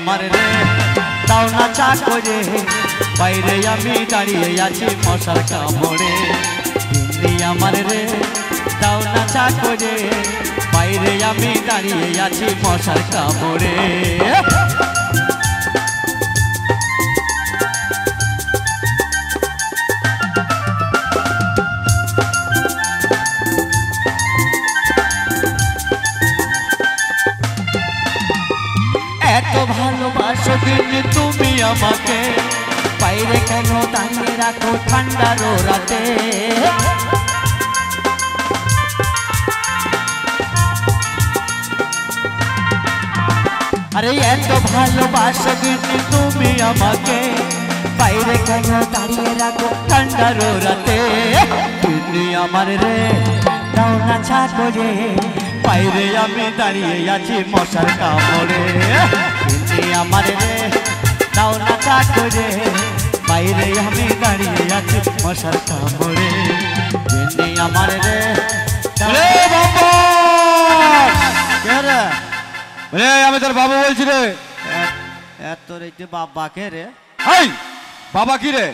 আমার রে দাও না চা করে বাইরে আমি দাঁড়িয়ে আছি মশার কামড়ে গিন্নি আমার রে দাও না চা করে বাইরে আমি দাঁড়িয়ে আছি মশার কামড়ে এত ভালোবাসো গিন্নি তুমি আমাকে বাইরে কেন দাঁড়িয়ে রাখো ঠান্ডার রাতে আরে এত ভালোবাসো গিন্নি তুমি আমাকে বাইরে কেন দাঁড়িয়ে রাখো ঠান্ডার রাতে গিন্নি আমার রে দাও না চা করে বাইরে আমি দাঁড়িয়ে আছি মশার কামড়ে গিন্নি আমার রে দাও না চা করে বাইরে আমি দাঁড়িয়ে আছি মশার কামড়ে গিন্নি আমার রে আমি তোর বাবা বলছি রে এত রে বাবা কে রে বাবা কি রে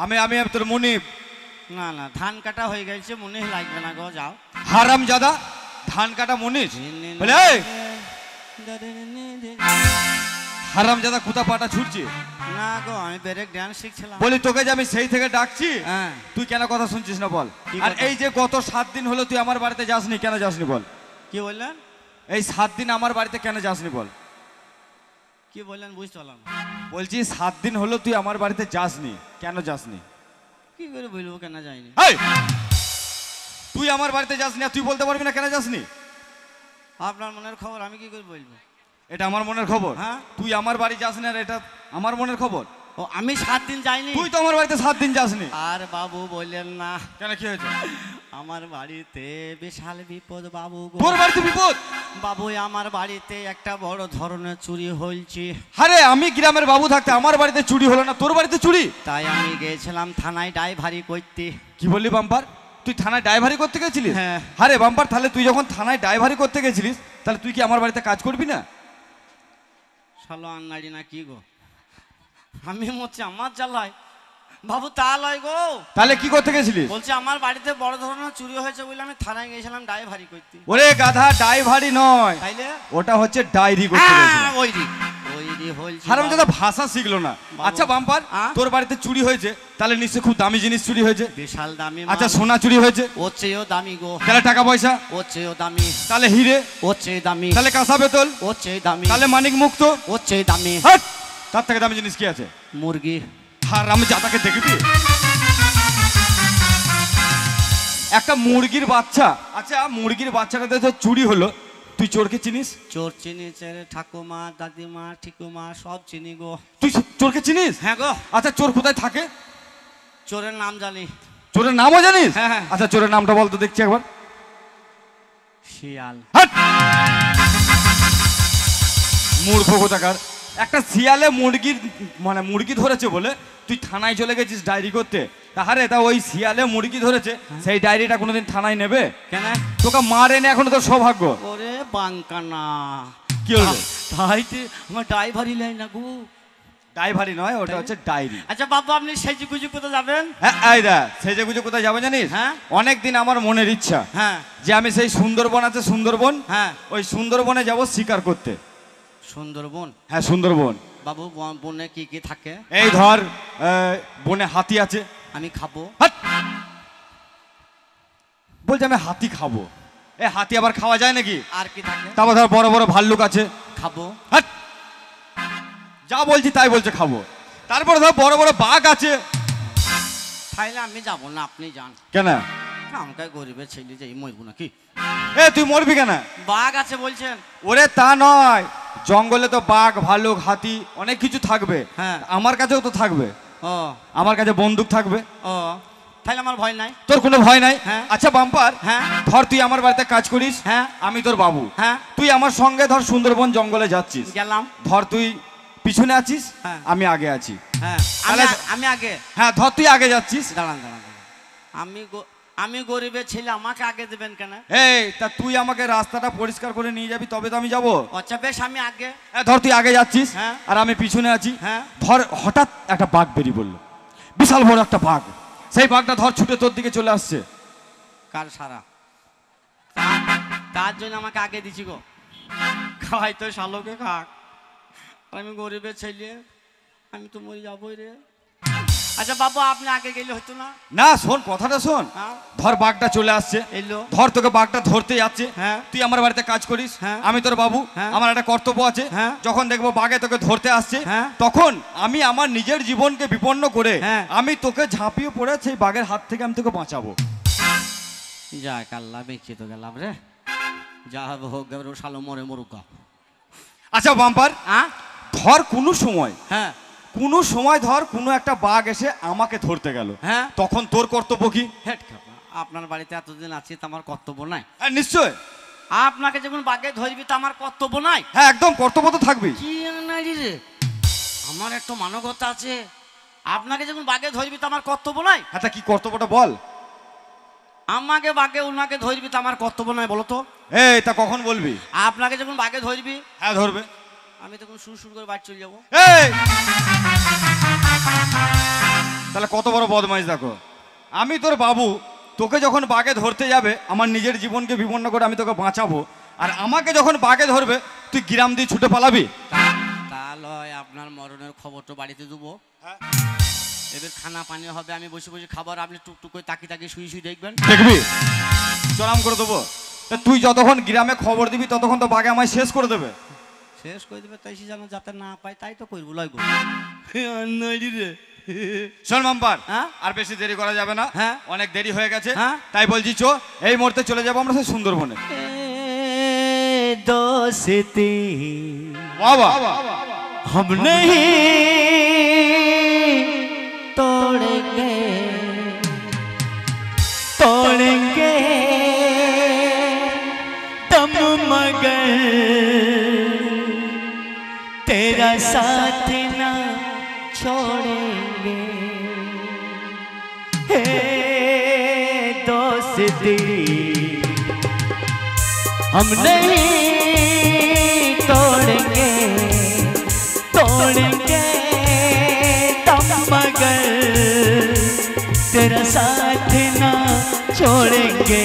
আমি আমি তোর মুনিব না না ধান কাটা হয়ে গেছে মনে লাগবে না গো যাও হারাম জাদা ধান কাটা মুনিস বলে হারাম জাদা কুতা পাটা ছুটছি না গো আমি ব্রেক ডান্স শিখছিলাম বলি তোকে যে আমি সেই থেকে ডাকছি তুই কেন কথা শুনছিস না বল আর এই যে গত 7 দিন হলো তুই আমার বাড়িতে যাসনি কেন যাসনি বল কি বললেন এই 7 দিন আমার বাড়িতে কেন যাসনি বল কি বললেন বুঝতে পারলাম বলছি 7 দিন হলো তুই আমার বাড়িতে যাসনি কেন যাসনি কি করে বলবো কেন যাইনি তুই আমার বাড়িতে যাসনি আর তুই বলতে পারবি না কেন যাসনি আপনার মনের খবর আমি কি করে বলবো এটা আমার মনের খবর হ্যাঁ তুই আমার বাড়ি যাসনি আর এটা আমার মনের খবর ও আমি 7 দিন যাইনি তুই তো আমার বাড়িতে 7 দিন যাসনি আর বাবু বললেন না কেন কি হয়েছে আমার বাড়িতে বিশাল বিপদ বাবু গো তোর বাড়িতে বিপদ বাবু আমার বাড়িতে একটা বড় ধরনের চুরি হয়েছে আরে আমি গ্রামের বাবু থাকতে আমার বাড়িতে চুরি হলো না তোর বাড়িতে চুরি তাই আমি গিয়েছিলাম থানায় ড্রাইভারি করতে কি বললি বাম্পার তুই থানায় ড্রাইভারি করতে গেছিলিস হ্যাঁ আরে বাম্পার তাহলে তুই যখন থানায় ড্রাইভারি করতে গেছিলিস তাহলে তুই কি আমার বাড়িতে কাজ করবি না শালো আন্নাড়ি না কি গো আমি মরছি আমার জ্বালায় বাবু তা লয় গো তাহলে কি করতে গেছিলিস বলছি আমার বাড়িতে বড় ধরনের চুরি হয়েছে বলে আমি থানায় গিয়েছিলাম ড্রাইভারি করতে ওরে গাধা ড্রাইভারি নয় তাইলে ওটা হচ্ছে ডায়েরি করতে গেছিলাম ওইরি ওইরি হইছে হারামজাদা ভাষা শিখলো না আচ্ছা বাম্পার তোর বাড়িতে চুরি হয়েছে তাহলে নিশ্চয় খুব দামি জিনিস চুরি হয়েছে বিশাল দামি আচ্ছা সোনা চুরি হয়েছে ওর চেয়েও দামি গো তাহলে টাকা পয়সা ওর চেয়েও দামি তাহলে হিরে ওর চেয়ে দামি তাহলে কাঁসা বেতল ওর চেয়ে দামি তাহলে মানিক মুক্ত ওর চেয়ে দামি তার থেকে দামি জিনিস কি আছে মুরগি আর আমি জাতাকে দেখবি একটা মুরগির বাচ্চা আচ্ছা মুরগির বাচ্চাটাতে তো চুরি হলো তুই চোরকে চিনিস চোর চিনি ঠাকুমা দাদিমা ঠিকুমা সব চিনি গো তুই চোরকে চিনিস হ্যাঁ গো আচ্ছা চোর কোথায় থাকে চোরের নাম জানি চোরের নামও জানিস হ্যাঁ হ্যাঁ আচ্ছা চোরের নামটা বলতো দেখছি একবার শিয়াল মূর্খ কোথাকার একটা শিয়ালে মুরগির মানে মুরগি ধরেছে বলে তুই থানায় চলে গেছিস ডায়েরি করতে তাহলে তা ওই শিয়ালে মুরগি ধরেছে সেই ডায়েরিটা কোনোদিন থানায় নেবে কেন তোকে মারে না এখনো তোর সৌভাগ্য ওরে বাঙ্কানা কি হলো তাইতে আমার ড্রাইভারি লাই না গো ড্রাইভারি নয় ওটা হচ্ছে ডায়েরি আচ্ছা বাবা আপনি সেজে গুজে কোথায় যাবেন হ্যাঁ আইদা সেজে গুজে কোথায় যাবে জানিস হ্যাঁ অনেকদিন আমার মনের ইচ্ছা হ্যাঁ যে আমি সেই সুন্দরবন আছে সুন্দরবন হ্যাঁ ওই সুন্দরবনে যাব শিকার করতে সুন্দরবন হ্যাঁ সুন্দরবন বাবু বনে কি কি থাকে এই ধর বনে হাতি আছে আমি খাবো বলছি আমি হাতি খাবো এ হাতি আবার খাওয়া যায় নাকি আর কি থাকে তারপর ধর বড় বড় ভাল্লুক আছে খাবো যা বলছি তাই বলছে খাবো তারপর ধর বড় বড় বাঘ আছে তাইলে আমি যাবো না আপনি যান কেন আমাকে গরিবের ছেলে যে মরবো নাকি এ তুই মরবি কেন বাঘ আছে বলছেন ওরে তা নয় জঙ্গলে তো বাঘ ভাল্লুক হাতি অনেক কিছু থাকবে হ্যাঁ আমার কাছেও তো থাকবে ও আমার কাছে বন্দুক থাকবে ও তাহলে আমার ভয় নাই তোর কোনো ভয় নাই হ্যাঁ আচ্ছা বাম্পার হ্যাঁ ধর তুই আমার বাড়িতে কাজ করিস হ্যাঁ আমি তোর বাবু হ্যাঁ তুই আমার সঙ্গে ধর সুন্দরবন জঙ্গলে যাচ্ছিস গেলাম ধর তুই পিছনে আছিস হ্যাঁ আমি আগে আছি হ্যাঁ আমি আগে হ্যাঁ ধর তুই আগে যাচ্ছিস দাঁড়ান দাঁড়ান আমি আমি গরিবের ছেলে, আমাকে আগে দেবেন কেন? এই তা তুই আমাকে রাস্তাটা পরিষ্কার করে নিয়ে যাবি তবে তো আমি যাবো। আচ্ছা বেশ, আমি আগে। ধর তুই আগে যাচ্ছিস হ্যাঁ। আর আমি পিছনে আছি। হ্যাঁ। ধর হঠাৎ একটা বাঘ বেরিয়ে বললো, বিশাল বড় একটা বাঘ। সেই বাঘটা ধর ছুটে তোর দিকে চলে আসছে। কার সারা? তার জন্য আমাকে আগে দিছি গো। খাওয়াই তো শালোকে খাক, আমি গরিবের ছেলে, আমি তো মরে যাবোই রে। আচ্ছা বাবু, আপনি আগে গেলে হতো না? না শোন, কথাটা শোন। হ্যাঁ। ধর বাঘটা চলে আসছে, এলো। ধর তোকে বাঘটা ধরতে যাচ্ছে। হ্যাঁ। তুই আমার বাড়িতে কাজ করিস, হ্যাঁ। আমি তোর বাবু, হ্যাঁ। আমার একটা কর্তব্য আছে। হ্যাঁ। যখন দেখবো বাঘে তোকে ধরতে আসছে, হ্যাঁ। তখন আমি আমার নিজের জীবনকে বিপন্ন করে হ্যাঁ। আমি তোকে ঝাঁপিয়ে পড়ে সেই বাঘের হাত থেকে আমি তোকে বাঁচাবো। যাক আল্লাহ, বেঁচে তো গেলাম রে। যা হবে হোক, ও শালো মরে মরুকা। আচ্ছা বাম্পার, হ্যাঁ ধর কোনো সময়, হ্যাঁ কোনো সময় ধর কোনো একটা বাঘ এসে আমাকে ধরতে গেল, হ্যাঁ, তখন তোর কর্তব্য কি? হেড খাবা, আপনার বাড়িতে এতদিন আছি তো আমার কর্তব্য নাই? হ্যাঁ নিশ্চয়। আপনাকে যখন বাগে ধরবি তো আমার কর্তব্য নাই? হ্যাঁ একদম, কর্তব্য তো থাকবেই। কি নাই রে, আমার একটু মানবতা আছে। আপনাকে যখন বাগে ধরবি তো আমার কর্তব্য নাই? হ্যাঁ তা কি কর্তব্যটা বল। আমাকে বাগে ওনাকে ধরবি তো আমার কর্তব্য নাই, বলো তো? এই তা কখন বলবি? আপনাকে যখন বাগে ধরবি, হ্যাঁ ধরবে। আমি তখন সুর সুর করে বাড়ি চলে যাবো। এই তাহলে কত বড় বদমাইশ দেখো। আমি তোর বাবু, তোকে যখন বাঘে ধরতে যাবে আমার নিজের জীবনকে বিপন্ন করে আমি তোকে বাঁচাবো, আর আমাকে যখন বাঘে ধরবে তুই গ্রাম দিয়ে ছুটে পালাবি? তাহলে আপনার মরণের খবর তো বাড়িতে দেবো। এবার খানা পানি হবে, আমি বসে বসে খাবার, আপনি টুকটুক করে তাকিয়ে তাকিয়ে শুয়ে শুয়ে দেখবেন। দেখবি চলাম করে দেবো। তা তুই যতক্ষণ গ্রামে খবর দিবি ততক্ষণ তো বাঘে আমায় শেষ করে দেবে। শেষ করে দেবে তাই সে যেন যাতে না পাই, তাই তো করবো লাগবো রে। শোন মাম্পার, হ্যাঁ? আর বেশি দেরি করা যাবে না। হ্যাঁ। অনেক দেরি হয়ে গেছে। হ্যাঁ। তাই বলছি চো, এই মুহূর্তে চলে যাবো আমরা সেই সুন্দরবনে। दोस्ती বাবা हम नहीं तोड़ेंगे, तोड़ेंगे तुम मगर तेरा साथ ना छोड़ेंगे। हे दोस्ती हम नहीं तोड़ेंगे, तोड़ेंगे तुम मगर तेरा साथ ना छोड़ेंगे।